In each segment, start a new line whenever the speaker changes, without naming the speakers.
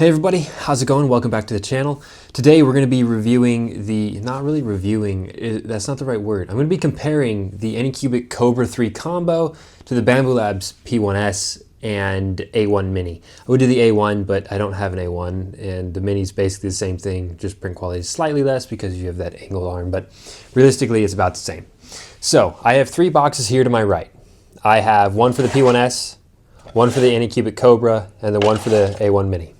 Hey everybody, how's it going? Welcome back to the channel. Today we're going to be reviewing not really reviewing, that's not the right word. I'm going to be comparing the Anycubic Kobra 3 combo to the Bambulab's P1S and A1 Mini. I would do the A1, but I don't have an A1, and the Mini is basically the same thing, just print quality is slightly less because you have that angled arm, but realistically it's about the same. So I have three boxes here to my right. I have one for the P1S, one for the Anycubic Kobra, and then one for the A1 Mini.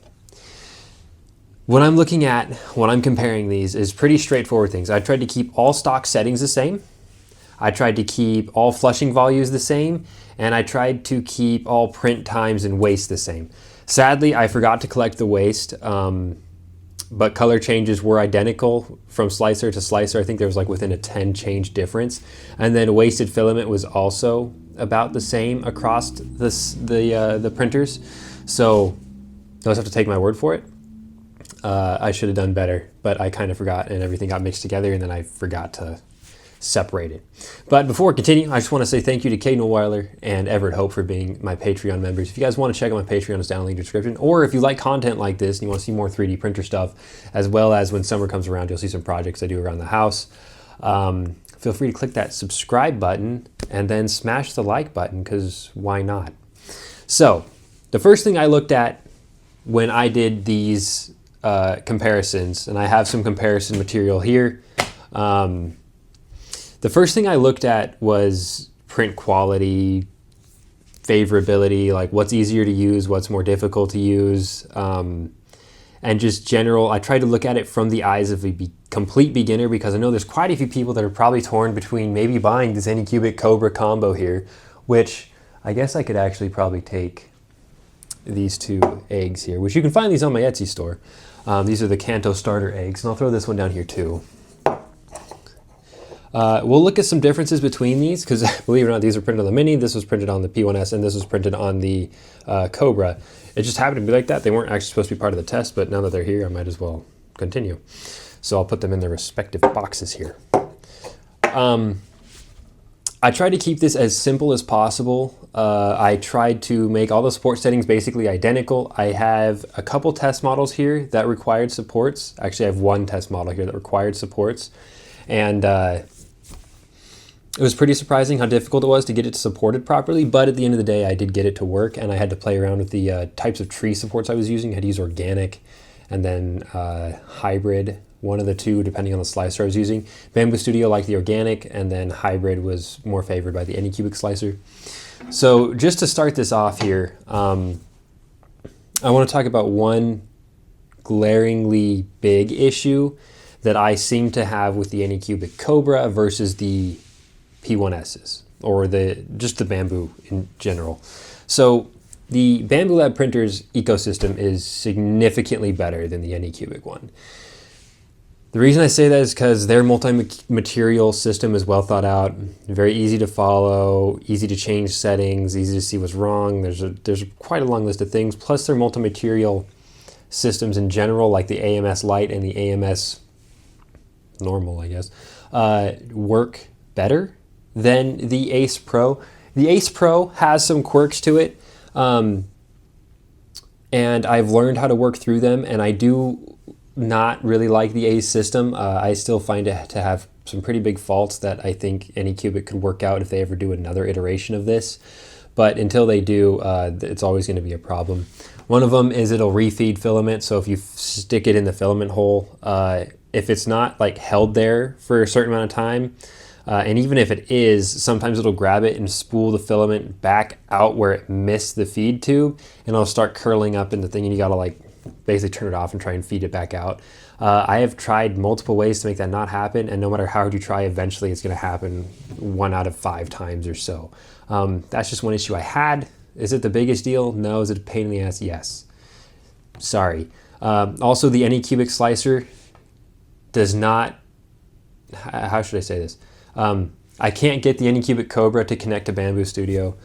What I'm looking at when I'm comparing these is pretty straightforward things. I tried to keep all stock settings the same. I tried to keep all flushing values the same, and I tried to keep all print times and waste the same. Sadly, I forgot to collect the waste, but color changes were identical from slicer to slicer. I think there was like within a 10 change difference. And then wasted filament was also about the same across the printers. So those have to take my word for it. I should have done better, but I kind of forgot and everything got mixed together and then I forgot to separate it. But before we continue, I just want to say thank you to Kate Weiler and Everett Hope for being my Patreon members. If you guys want to check out my Patreon, it's down in the link description. Or if you like content like this and you want to see more 3D printer stuff, as well as when summer comes around, you'll see some projects I do around the house. Feel free to click that subscribe button and then smash the like button, because why not? So the first thing I looked at when I did these comparisons, and I have some comparison material here. The first thing I looked at was print quality, favorability, like what's easier to use, what's more difficult to use, and just general. I tried to look at it from the eyes of a complete beginner, because I know there's quite a few people that are probably torn between maybe buying this Anycubic Kobra combo here, which I guess I could actually probably take these two eggs here, which you can find these on my Etsy store. These are the Kanto starter eggs, and I'll throw this one down here too. We'll look at some differences between these, because believe it or not, these are printed on the Mini, this was printed on the P1S, and this was printed on the Kobra. It just happened to be like that. They weren't actually supposed to be part of the test, but now that they're here, I might as well continue. So I'll put them in their respective boxes here. I tried to keep this as simple as possible. I tried to make all the support settings basically identical. I have a couple test models here that required supports. Actually, I have one test model here that required supports. And it was pretty surprising how difficult it was to get it supported properly. But at the end of the day, I did get it to work, and I had to play around with the types of tree supports I was using. I had to use organic and then hybrid. One of the two, depending on the slicer I was using. Bamboo Studio liked the organic, and then hybrid was more favored by the Anycubic slicer. So just to start this off here, I want to talk about one glaringly big issue that I seem to have with the Anycubic Kobra versus the P1Ss, or just the Bamboo in general. So the Bambulab printer's ecosystem is significantly better than the Anycubic one. The reason I say that is because their multi-material system is well thought out, very easy to follow, easy to change settings, easy to see what's wrong. There's quite a long list of things. Plus their multi-material systems in general, like the AMS Lite and the AMS Normal, I guess, work better than the Ace Pro. The Ace Pro has some quirks to it, and I've learned how to work through them, and I do not really like the Ace system. I still find it to have some pretty big faults that I think Anycubic could work out if they ever do another iteration of this. But until they do, it's always going to be a problem. One of them is it'll refeed filament. So if you stick it in the filament hole, if it's not like held there for a certain amount of time, and even if it is, sometimes it'll grab it and spool the filament back out where it missed the feed tube, and it'll start curling up in the thing, and you gotta like basically turn it off and try and feed it back out. I have tried multiple ways to make that not happen, and no matter how hard you try, eventually it's going to happen 1 out of 5 times or so. That's just one issue I had. Is it the biggest deal? No. Is it a pain in the ass? Yes. Sorry. Also, the Anycubic slicer does not, how should I say this? I can't get the Anycubic Kobra to connect to Bamboo Studio.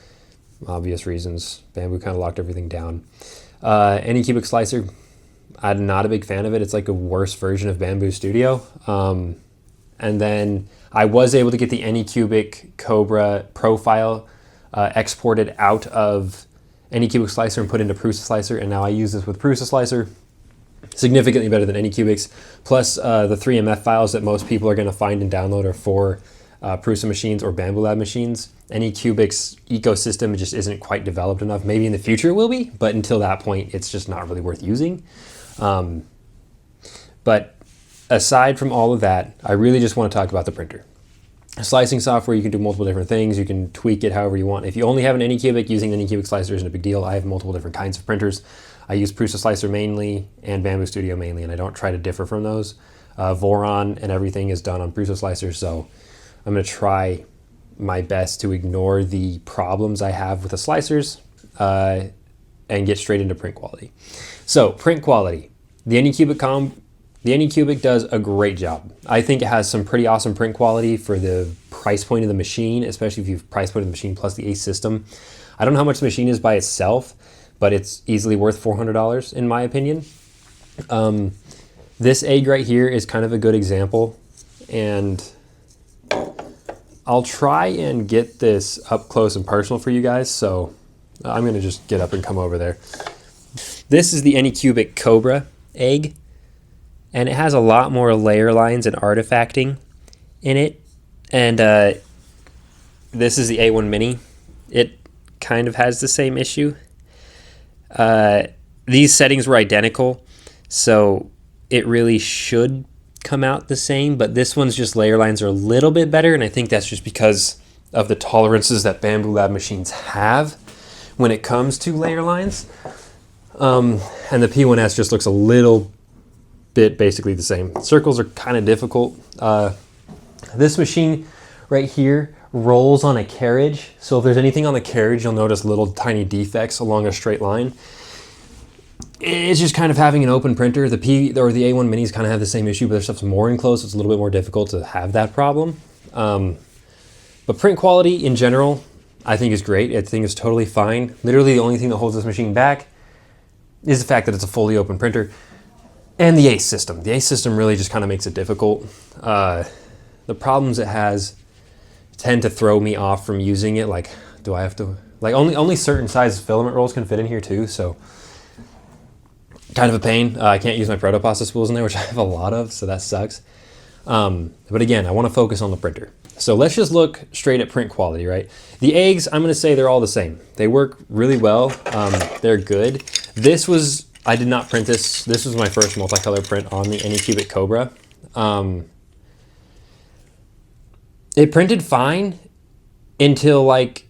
Obvious reasons. Bamboo kind of locked everything down. Anycubic slicer, I'm not a big fan of it. It's like a worse version of Bamboo Studio. And then I was able to get the Anycubic Kobra profile exported out of Anycubic slicer and put into Prusa slicer, and now I use this with Prusa slicer. significantly better than Anycubics. Plus, the 3MF files that most people are going to find and download are for Prusa machines or Bambulab machines. Anycubic's ecosystem just isn't quite developed enough. Maybe in the future it will be, but until that point, it's just not really worth using. But aside from all of that, I really just want to talk about the printer. Slicing software, you can do multiple different things. You can tweak it however you want. If you only have an Anycubic, using the Anycubic slicer isn't a big deal. I have multiple different kinds of printers. I use Prusa Slicer mainly and Bamboo Studio mainly, and I don't try to differ from those. Voron and everything is done on Prusa Slicer, so I'm going to try my best to ignore the problems I have with the slicers and get straight into print quality. So, print quality. The Anycubic does a great job. I think it has some pretty awesome print quality for the price point of the machine, especially if you've price pointed the machine plus the ACE system. I don't know how much the machine is by itself, but it's easily worth $400 in my opinion. This egg right here is kind of a good example, and I'll try and get this up close and personal for you guys, so I'm gonna just get up and come over there. This is the Anycubic Kobra egg, and it has a lot more layer lines and artifacting in it, and this is the A1 Mini. It kind of has the same issue. These settings were identical, so it really should come out the same, but this one's just layer lines are a little bit better, and I think that's just because of the tolerances that Bambulab machines have when it comes to layer lines. And the P1S just looks a little bit basically the same. Circles are kind of difficult. This machine right here rolls on a carriage, so if there's anything on the carriage, you'll notice little tiny defects along a straight line. It's just kind of having an open printer. The A1 Minis kind of have the same issue, but their stuff's more enclosed, so it's a little bit more difficult to have that problem. But print quality in general, I think is great. I think it's totally fine. Literally the only thing that holds this machine back is the fact that it's a fully open printer and the ACE system. The ACE system really just kind of makes it difficult. The problems it has tend to throw me off from using it. Like, do I have to, like only certain size filament rolls can fit in here too, so kind of a pain. I can't use my protopasta spools in there, which I have a lot of, so that sucks. But again, I want to focus on the printer. So let's just look straight at print quality, right? The eggs, I'm going to say they're all the same. They work really well. They're good. I did not print this. This was my first multicolor print on the Anycubic Kobra. It printed fine until like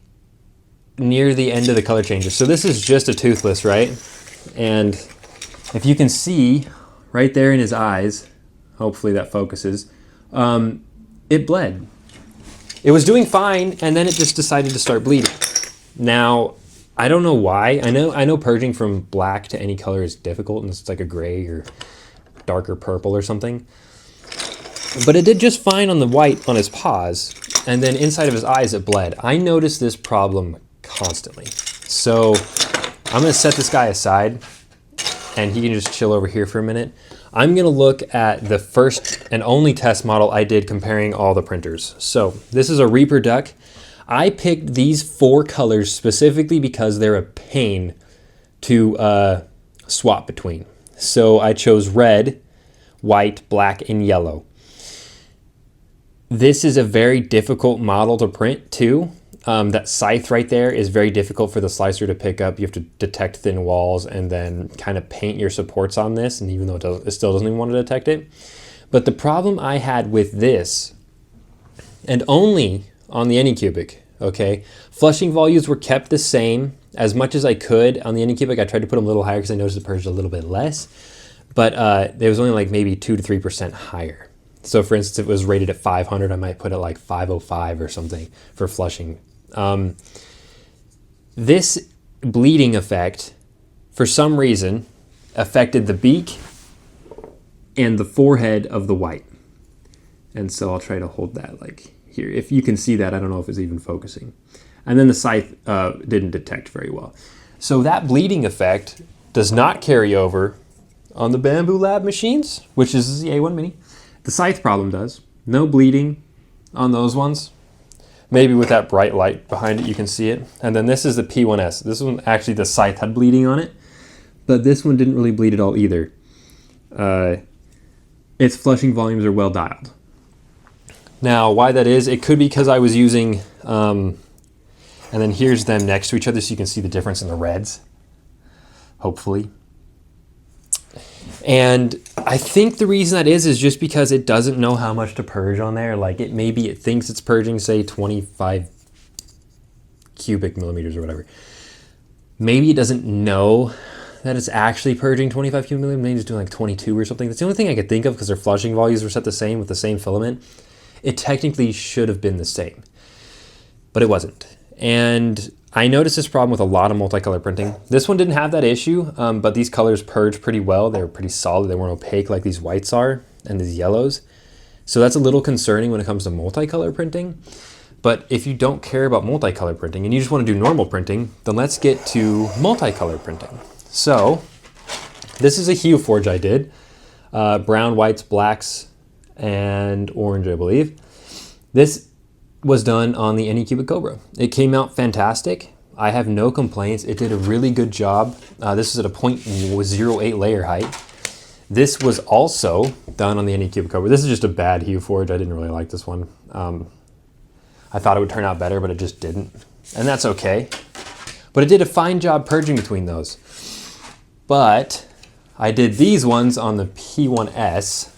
near the end of the color changes. So this is just a Toothless, right? And if you can see right there in his eyes, hopefully that focuses, it bled. It was doing fine, and then it just decided to start bleeding. Now, I don't know why. I know purging from black to any color is difficult, and it's like a gray or darker purple or something. But it did just fine on the white on his paws, and then inside of his eyes it bled. I noticed this problem constantly. So I'm gonna set this guy aside, and he can just chill over here for a minute. I'm gonna look at the first and only test model I did comparing all the printers. So this is a Reaper Duck. I picked these 4 colors specifically because they're a pain to swap between. So I chose red, white, black, and yellow. This is a very difficult model to print too. That scythe right there is very difficult for the slicer to pick up. You have to detect thin walls and then kind of paint your supports on this, and even though it still doesn't even want to detect it. But the problem I had with this, and only on the Anycubic, okay, flushing volumes were kept the same as much as I could. On the Anycubic, I tried to put them a little higher because I noticed it purged a little bit less, but it was only like maybe 2 to 3% higher. So for instance, if it was rated at 500, I might put it like 505 or something for flushing. This bleeding effect, for some reason, affected the beak and the forehead of the white. And so I'll try to hold that like here. If you can see that, I don't know if it's even focusing. And then the scythe didn't detect very well. So that bleeding effect does not carry over on the Bambulab machines, which is the A1 Mini. The scythe problem does. No bleeding on those ones. Maybe with that bright light behind it, you can see it. And then this is the P1S. This one, actually the scythe had bleeding on it, but this one didn't really bleed at all either. its flushing volumes are well dialed. Now, why that is, it could be because I was using, and then here's them next to each other so you can see the difference in the reds, hopefully. And I think the reason that is just because it doesn't know how much to purge on there. Like maybe it thinks it's purging, say 25 cubic millimeters or whatever. Maybe it doesn't know that it's actually purging 25 cubic millimeters. Maybe it's doing like 22 or something. That's the only thing I could think of because their flushing volumes were set the same with the same filament. It technically should have been the same, but it wasn't. And I noticed this problem with a lot of multicolor printing. This one didn't have that issue, but these colors purge pretty well. They were pretty solid. They weren't opaque like these whites are and these yellows. So that's a little concerning when it comes to multicolor printing. But if you don't care about multicolor printing and you just want to do normal printing, then let's get to multicolor printing. So this is a Hueforge I did. Brown, whites, blacks, and orange, I believe. This was done on the Anycubic Kobra. It came out fantastic. I have no complaints. It did a really good job. This is at a 0.08 layer height. This was also done on the Anycubic Kobra. This is just a bad Hueforge. I didn't really like this one. I thought it would turn out better, but it just didn't. And that's okay. But it did a fine job purging between those. But I did these ones on the P1S.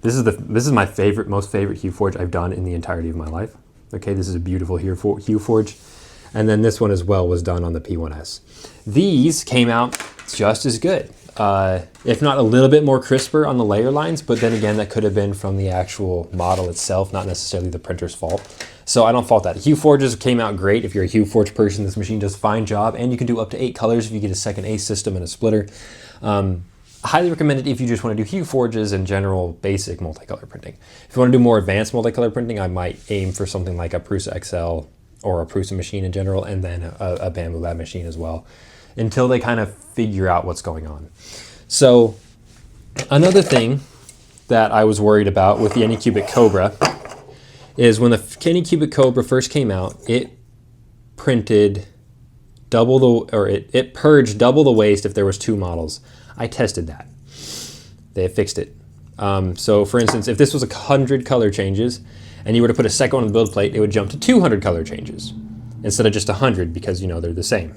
This is my most favorite Hueforge I've done in the entirety of my life. Okay, this is a beautiful Hueforge. And then this one as well was done on the P1S. These came out just as good. If not a little bit more crisper on the layer lines, but then again, that could have been from the actual model itself, not necessarily the printer's fault. So I don't fault that. Hueforges came out great. If you're a Hueforge person, this machine does a fine job, and you can do up to 8 colors if you get a second ace system and a splitter. Highly recommended if you just want to do Hueforges and general basic multicolor printing. If you want to do more advanced multicolor printing, I might aim for something like a Prusa XL or a Prusa machine in general, and then a Bambulab machine as well, until they kind of figure out what's going on. So another thing that I was worried about with the Anycubic Kobra is when the Anycubic Kobra first came out, it printed it purged double the waste if there was 2 models. I tested that. They fixed it. So for instance, if this was 100 color changes and you were to put a second one on the build plate, it would jump to 200 color changes instead of just 100 because, you know, they're the same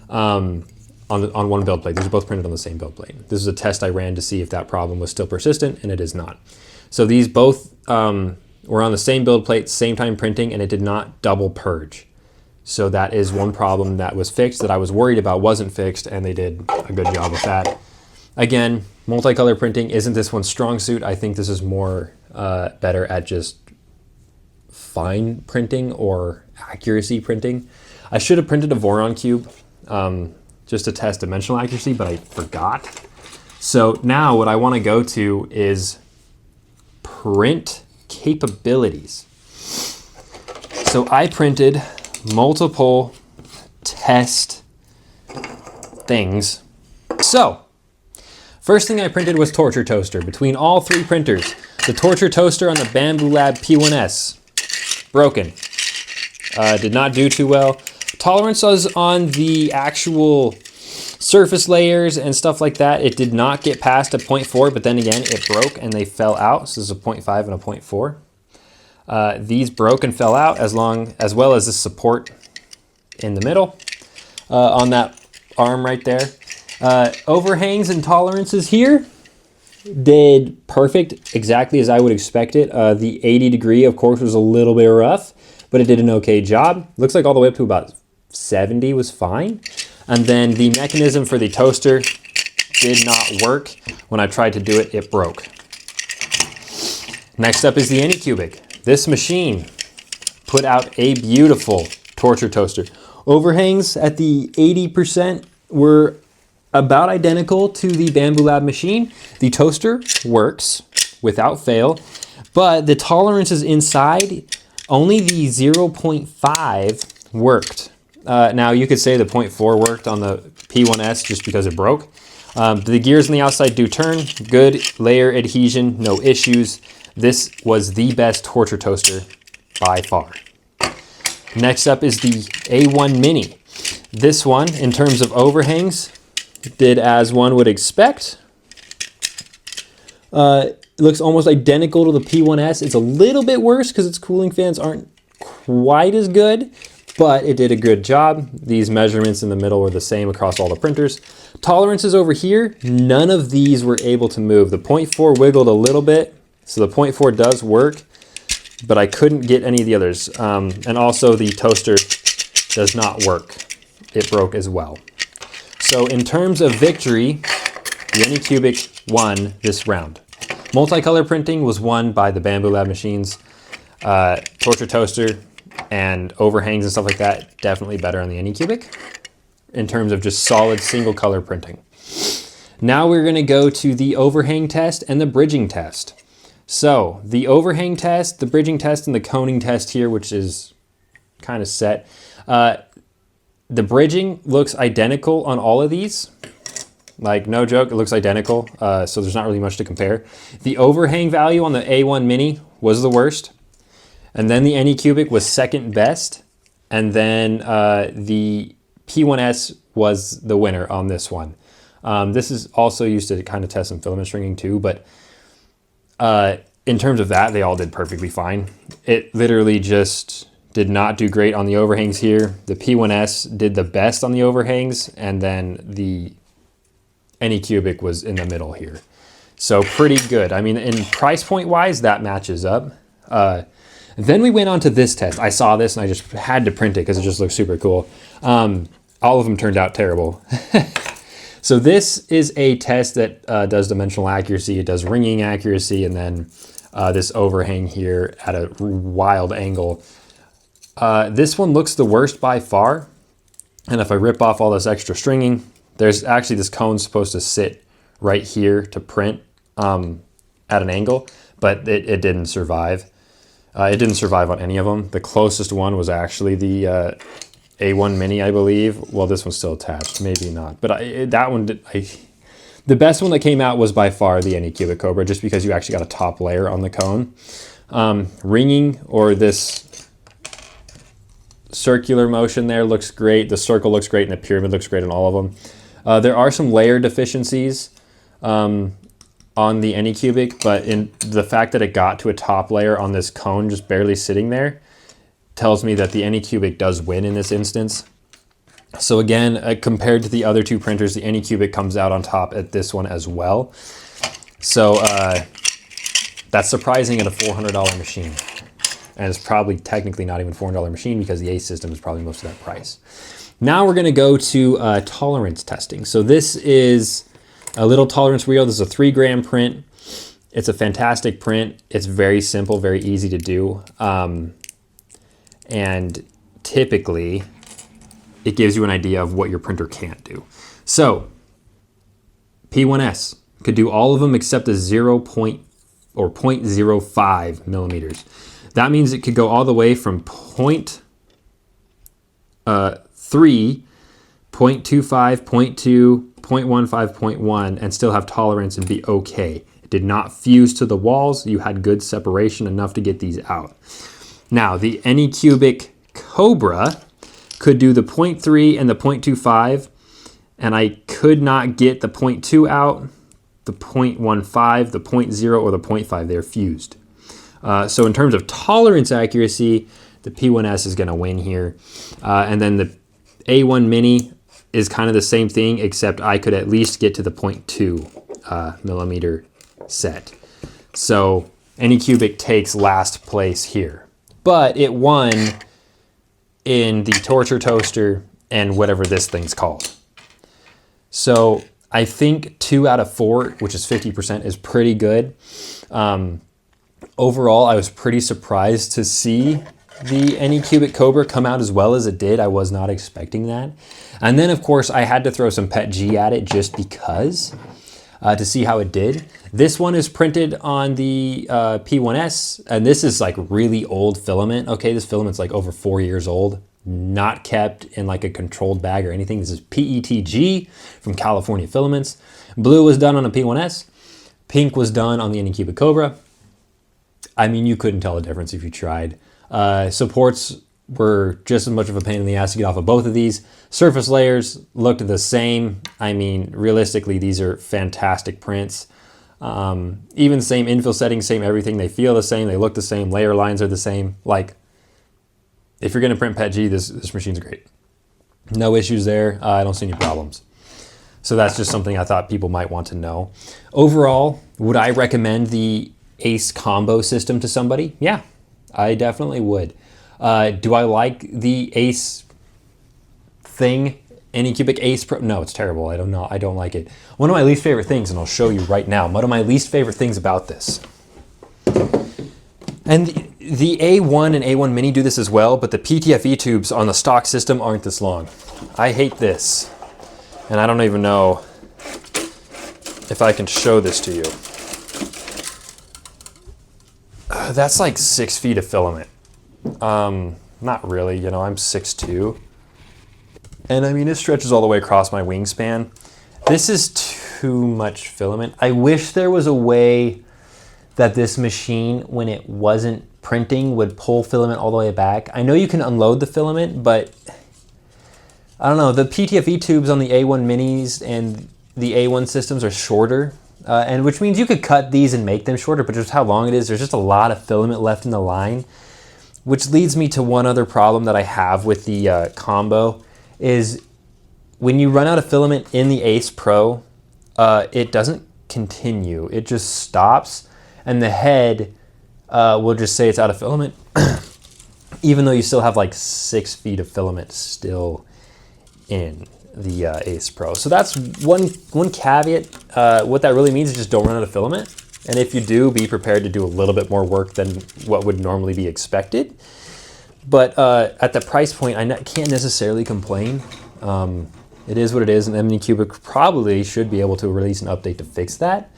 on one build plate. These are both printed on the same build plate. This is a test I ran to see if that problem was still persistent, and it is not. So these both were on the same build plate, same time printing, and it did not double purge. So that is one problem that was fixed that I was worried about wasn't fixed, and they did a good job with that. Again, multicolor printing isn't this one's strong suit. I think this is more better at just fine printing or accuracy printing. I should have printed a Voron cube just to test dimensional accuracy, but I forgot. So now what I want to go to is print capabilities. So I printed multiple test things. So first thing I printed was torture toaster. Between all 3 printers, the torture toaster on the Bambulab P1S, broken. Did not do too well. Tolerances on the actual surface layers and stuff like that, it did not get past a 0.4, but then again, it broke and they fell out. So this is a 0.5 and a 0.4. These broke and fell out as well as the support in the middle on that arm right there. Overhangs and tolerances here did perfect, exactly as I would expect it. The 80 degree, of course, was a little bit rough, but it did an okay job. Looks like all the way up to about 70 was fine. And then the mechanism for the toaster did not work. When I tried to do it, it broke. Next up is the Anycubic. This machine put out a beautiful torture toaster. Overhangs at the 80% were about identical to the Bambulab machine. The toaster works without fail, but the tolerances inside, only the 0.5 worked. Now you could say the 0.4 worked on the P1S just because it broke. The gears on the outside do turn, good layer adhesion, no issues. This was the best torture toaster by far. Next up is the A1 Mini. This one, in terms of overhangs, did as one would expect. It looks almost identical to the P1S. It's a little bit worse because its cooling fans aren't quite as good, but it did a good job. These measurements in the middle were the same across all the printers. Tolerances over here, none of these were able to move. The 0.4 wiggled a little bit, so the 0.4 does work, but I couldn't get any of the others. And also the toaster does not work. It broke as well. So in terms of victory, the Anycubic won this round. Multicolor printing was won by the Bambulab machines. Torture toaster and overhangs and stuff like that, definitely better on the Anycubic in terms of just solid single color printing. Now we're gonna go to the overhang test and the bridging test. So the overhang test, the bridging test, and the coning test here, which is kind of set. The bridging looks identical on all of these. Like, no joke, it looks identical, so there's not really much to compare. The overhang value on the A1 Mini was the worst, and then the Anycubic was second best, and then the P1S was the winner on this one. This is also used to kind of test some filament stringing too, but in terms of that, they all did perfectly fine. It literally just did not do great on the overhangs here. The P1S did the best on the overhangs, and then the Anycubic was in the middle here. So pretty good. I mean, in price point wise, that matches up. Then we went on to this test. I saw this and I just had to print it because it just looks super cool. All of them turned out terrible. So this is a test that does dimensional accuracy. It does ringing accuracy, and then this overhang here at a wild angle. This one looks the worst by far. And if I rip off all this extra stringing, there's actually this cone supposed to sit right here to print at an angle, but it didn't survive. It didn't survive on any of them. The closest one was actually the A1 Mini, I believe. Well, this one's still attached, maybe not. But the best one that came out was by far the Anycubic Kobra, just because you actually got a top layer on the cone. Ringing, or this circular motion there, looks great. The circle looks great, and the pyramid looks great on all of them. There are some layer deficiencies on the Anycubic, but in the fact that it got to a top layer on this cone just barely sitting there tells me that the Anycubic does win in this instance. So again, compared to the other two printers, the Anycubic comes out on top at this one as well. So that's surprising at a $400 machine. And it's probably technically not even $400 machine because the ACE system is probably most of that price. Now we're gonna go to tolerance testing. So this is a little tolerance wheel. This is a 3 gram print. It's a fantastic print. It's very simple, very easy to do. And typically it gives you an idea of what your printer can't do. So P1S could do all of them except the 0.05 millimeters. That means it could go all the way from 0.3, 0.25, 0.2, 0.15, 0.1, and still have tolerance and be okay. It did not fuse to the walls. You had good separation, enough to get these out. Now, the Anycubic Kobra could do the 0.3 and the 0.25, and I could not get the 0.2 out, the 0.15, the 0.0, or the 0.5. They're fused. So in terms of tolerance accuracy, the P1S is going to win here. And then the A1 Mini is kind of the same thing, except I could at least get to the 0.2 millimeter set. So Anycubic takes last place here, but it won in the torture toaster and whatever this thing's called. So I think 2 out of 4, which is 50%, is pretty good. Overall, I was pretty surprised to see the Anycubic Kobra come out as well as it did. I was not expecting that. And then, of course, I had to throw some PETG at it just because, to see how it did. This one is printed on the P1S, and this is like really old filament. Okay, this filament's like over 4 years old, not kept in like a controlled bag or anything. This is PETG from California Filaments. Blue was done on a P1S. Pink was done on the Anycubic Kobra. I mean, you couldn't tell the difference if you tried. Supports were just as much of a pain in the ass to get off of both of these. Surface layers looked the same. I mean, realistically, these are fantastic prints. Even same infill settings, same everything. They feel the same. They look the same. Layer lines are the same. Like, if you're going to print PETG, this machine's great. No issues there. I don't see any problems. So that's just something I thought people might want to know. Overall, would I recommend the Ace combo system to somebody? Yeah, I definitely would. Do I like the Ace thing? Anycubic Ace Pro? No, it's terrible. I don't like it. One of my least favorite things, and I'll show you right now, one of my least favorite things about this. And the A1 and A1 Mini do this as well, but the PTFE tubes on the stock system aren't this long. I hate this. And I don't even know if I can show this to you. That's like 6 feet of filament. Not really, you know, I'm 6'2". And I mean, it stretches all the way across my wingspan. This is too much filament. I wish there was a way that this machine, when it wasn't printing, would pull filament all the way back. I know you can unload the filament, but I don't know. The PTFE tubes on the A1 minis and the A1 systems are shorter, and which means you could cut these and make them shorter, but just how long it is, there's just a lot of filament left in the line, which leads me to one other problem that I have with the combo is when you run out of filament in the Ace Pro, it doesn't continue. It just stops, and the head will just say it's out of filament, even though you still have like 6 feet of filament still in the Ace Pro. So that's one caveat. What that really means is just don't run out of filament. And if you do, be prepared to do a little bit more work than what would normally be expected. But at the price point, I can't necessarily complain. It is what it is, and Anycubic probably should be able to release an update to fix that.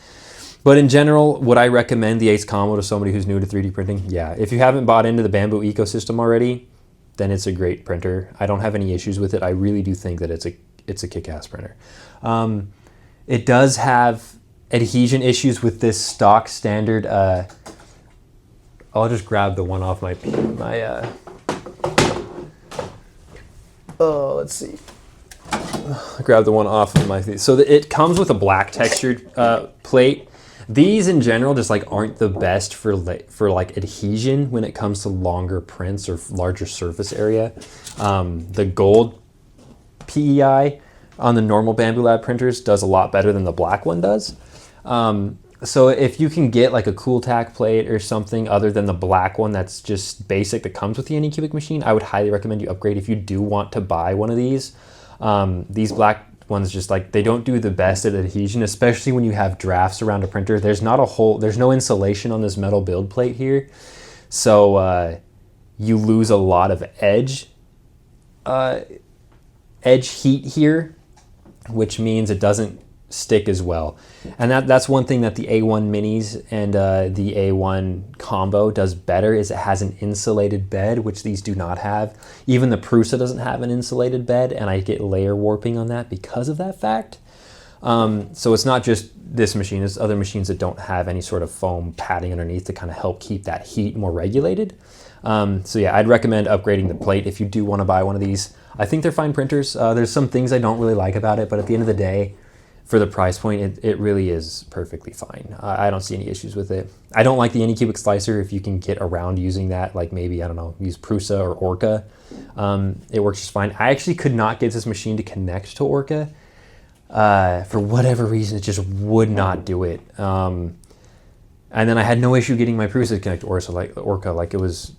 But in general, would I recommend the Ace Combo to somebody who's new to 3D printing? Yeah. If you haven't bought into the Bamboo ecosystem already, then it's a great printer. I don't have any issues with it. I really do think that it's a kick-ass printer. It does have adhesion issues with this stock standard. I'll just grab the one off let's see. I grabbed the one off of my, so it comes with a black textured plate. These in general just like aren't the best for like adhesion when it comes to longer prints or larger surface area. The gold PEI on the normal Bambulab printers does a lot better than the black one does. So if you can get like a cool tack plate or something other than the black one that's just basic that comes with the Anycubic machine, I would highly recommend you upgrade if you do want to buy one of these. These black ones just like, they don't do the best at adhesion, especially when you have drafts around a printer. There's no insulation on this metal build plate here. So you lose a lot of edge heat here, which means it doesn't stick as well. And that's one thing that the A1 minis and the A1 combo does better, is it has an insulated bed, which these do not have. Even the Prusa doesn't have an insulated bed, and I get layer warping on that because of that fact. So it's not just this machine, it's other machines that don't have any sort of foam padding underneath to kind of help keep that heat more regulated. So yeah, I'd recommend upgrading the plate if you do want to buy one of these. I think they're fine printers. There's some things I don't really like about it, but at the end of the day, for the price point, it really is perfectly fine. I don't see any issues with it. I don't like the Anycubic slicer. If you can get around using that, like maybe, I don't know, use Prusa or Orca, it works just fine. I actually could not get this machine to connect to Orca. For whatever reason, it just would not do it. And then I had no issue getting my Prusa to connect to Orca. Like it was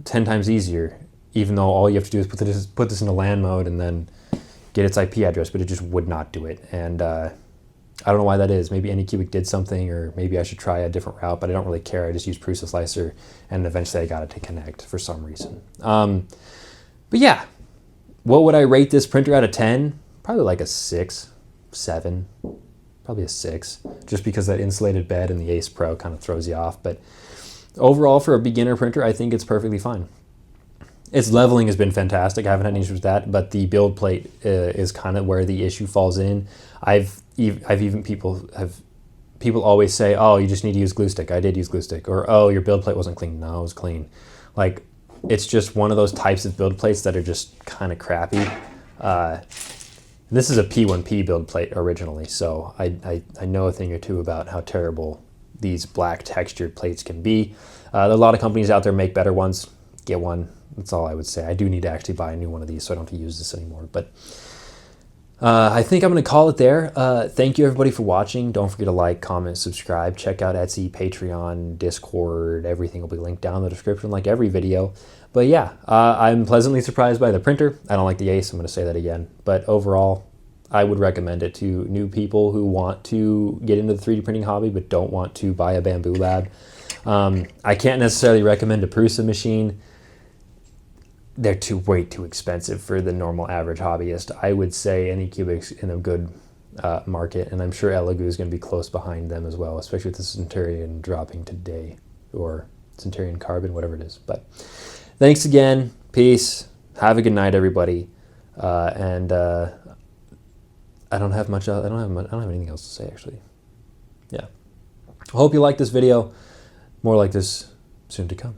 10 times easier, even though all you have to do is put this into LAN mode and then get its IP address, but it just would not do it. And I don't know why that is. Maybe Anycubic did something, or maybe I should try a different route, but I don't really care. I just use Prusa Slicer, and eventually I got it to connect for some reason. But yeah, what would I rate this printer out of 10? Probably like a 6, 7, probably a 6, just because that insulated bed in the Ace Pro kind of throws you off. But overall, for a beginner printer, I think it's perfectly fine. Its leveling has been fantastic. I haven't had any issues with that, but the build plate is kind of where the issue falls in. People always say, oh, you just need to use glue stick. I did use glue stick. Or, oh, your build plate wasn't clean. No, it was clean. Like, it's just one of those types of build plates that are just kind of crappy. This is a P1P build plate originally, so I know a thing or two about how terrible these black textured plates can be. There are a lot of companies out there make better ones. Get one. That's all I would say. I do need to actually buy a new one of these so I don't have to use this anymore. But I think I'm going to call it there. Thank you everybody for watching. Don't forget to like, comment, subscribe. Check out Etsy, Patreon, Discord. Everything will be linked down in the description like every video. But yeah, I'm pleasantly surprised by the printer. I don't like the Ace. I'm going to say that again. But overall, I would recommend it to new people who want to get into the 3D printing hobby but don't want to buy a Bambulab. I can't necessarily recommend a Prusa machine. They're way too expensive for the normal average hobbyist. I would say Anycubic's in a good market, and I'm sure Elegoo is going to be close behind them as well, especially with the Centurion dropping today, or Centurion Carbon, whatever it is. But thanks again. Peace. Have a good night, everybody. And I don't have much. I don't have anything else to say actually. Yeah. I hope you like this video. More like this soon to come.